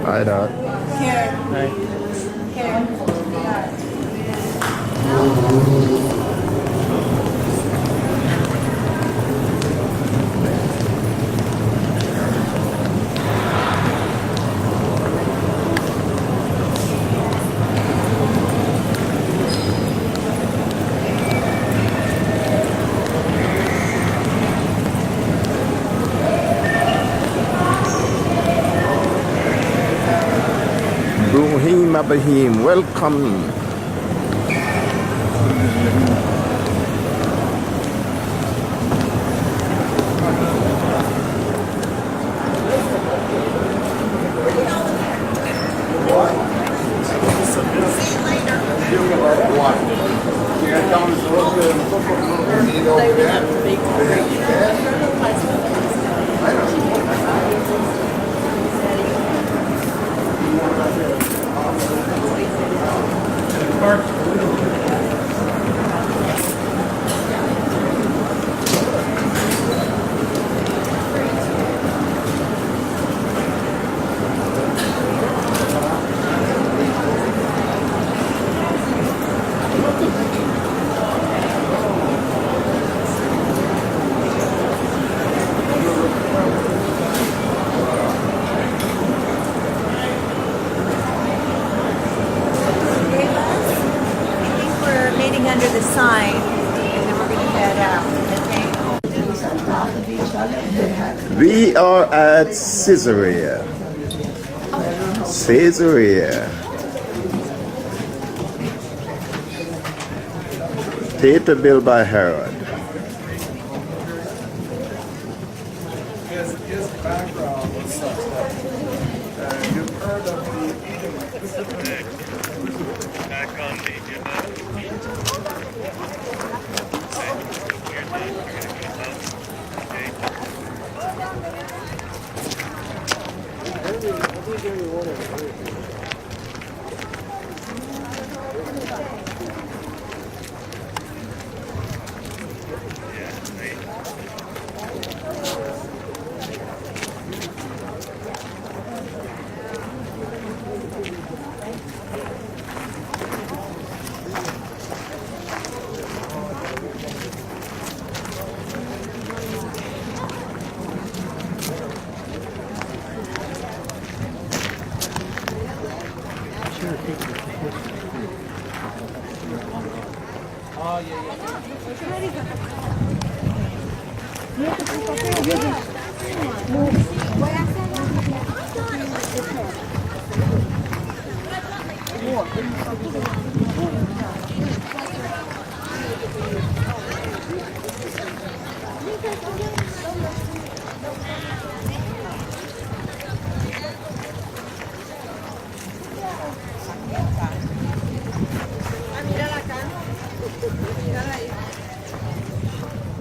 Hi, Dad. Here. Hi. Here. Bruhim Abahim, welcome. Under the sign, and then we're going to head out. Okay? We are at Caesarea. Caesarea. Theater built by Herod. His background was such that you've heard of the Back on me,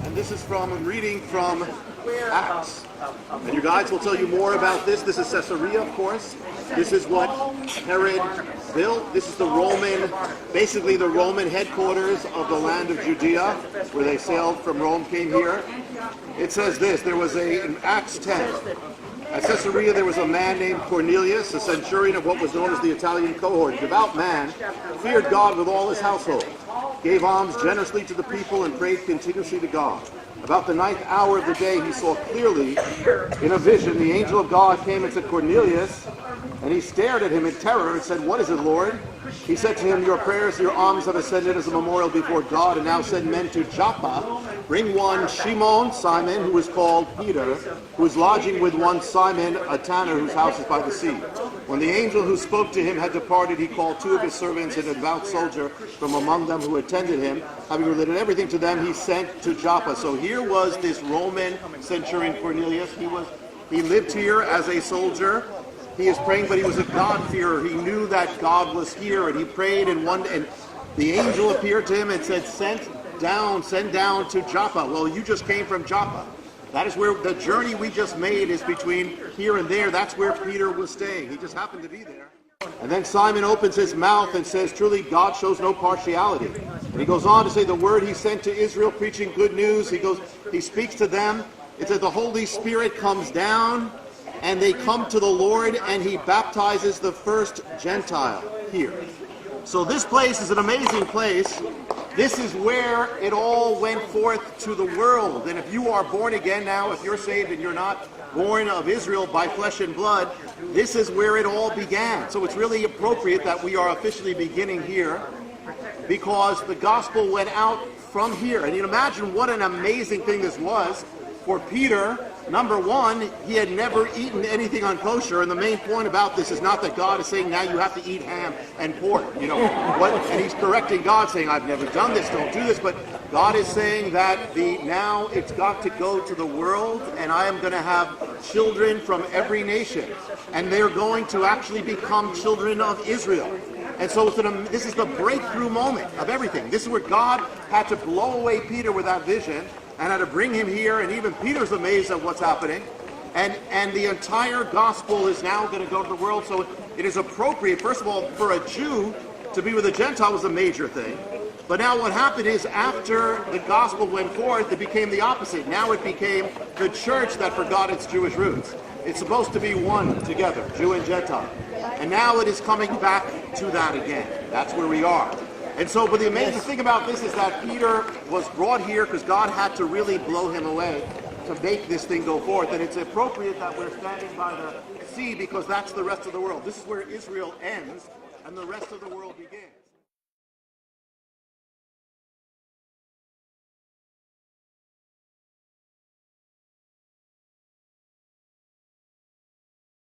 And this is from a reading from Acts. And your guides will tell you more about this. This is Caesarea, of course. This is what Herod built. This is the Roman, basically the Roman headquarters of the land of Judea, where they sailed from Rome, came here. It says this, there was in Acts 10, at Caesarea there was a man named Cornelius, a centurion of what was known as the Italian cohort, devout man, feared God with all his household, gave alms generously to the people and prayed continuously to God. About the 9th hour of the day, he saw clearly in a vision, the angel of God came and said, Cornelius, and he stared at him in terror and said, what is it, Lord? He said to him, your prayers, your alms have ascended as a memorial before God, and now send men to Joppa. Bring one Simon, who is called Peter, who is lodging with one Simon, a tanner, whose house is by the sea. When the angel who spoke to him had departed, he called 2 of his servants and a devout soldier from among them who attended him. Having related everything to them, he sent to Joppa. So here was this Roman centurion Cornelius. He lived here as a soldier. He is praying, but he was a God-fearer. He knew that God was here, and he prayed, and the angel appeared to him and said, send down to Joppa. Well, you just came from Joppa. That is where the journey we just made is between here and there. That's where Peter was staying. He just happened to be there. And then Simon opens his mouth and says, truly, God shows no partiality. And he goes on to say the word he sent to Israel, preaching good news. He speaks to them. It says the Holy Spirit comes down and they come to the Lord, and he baptizes the first Gentile here. So this place is an amazing place. This is where it all went forth to the world. And if you are born again now, if you're saved and you're not born of Israel by flesh and blood, this is where it all began. So it's really appropriate that we are officially beginning here, because the gospel went out from here. And you can imagine what an amazing thing this was for Peter. Number one, he had never eaten anything unkosher, and the main point about this is not that God is saying now you have to eat ham and pork, and he's correcting God, saying I've never done this, don't do this, but God is saying that now it's got to go to the world, and I am going to have children from every nation, and they're going to actually become children of Israel. And so this is the breakthrough moment of everything. This is where God had to blow away Peter with that vision, and had to bring him here, and even Peter's amazed at what's happening. And the entire gospel is now going to go to the world. So it is appropriate, first of all, for a Jew to be with a Gentile was a major thing. But now what happened is after the gospel went forth, it became the opposite. Now it became the church that forgot its Jewish roots. It's supposed to be one together, Jew and Gentile. And now it is coming back to that again. That's where we are. And so, but the amazing thing about this is that Peter was brought here because God had to really blow him away to make this thing go forth. And it's appropriate that we're standing by the sea, because that's the rest of the world. This is where Israel ends and the rest of the world begins.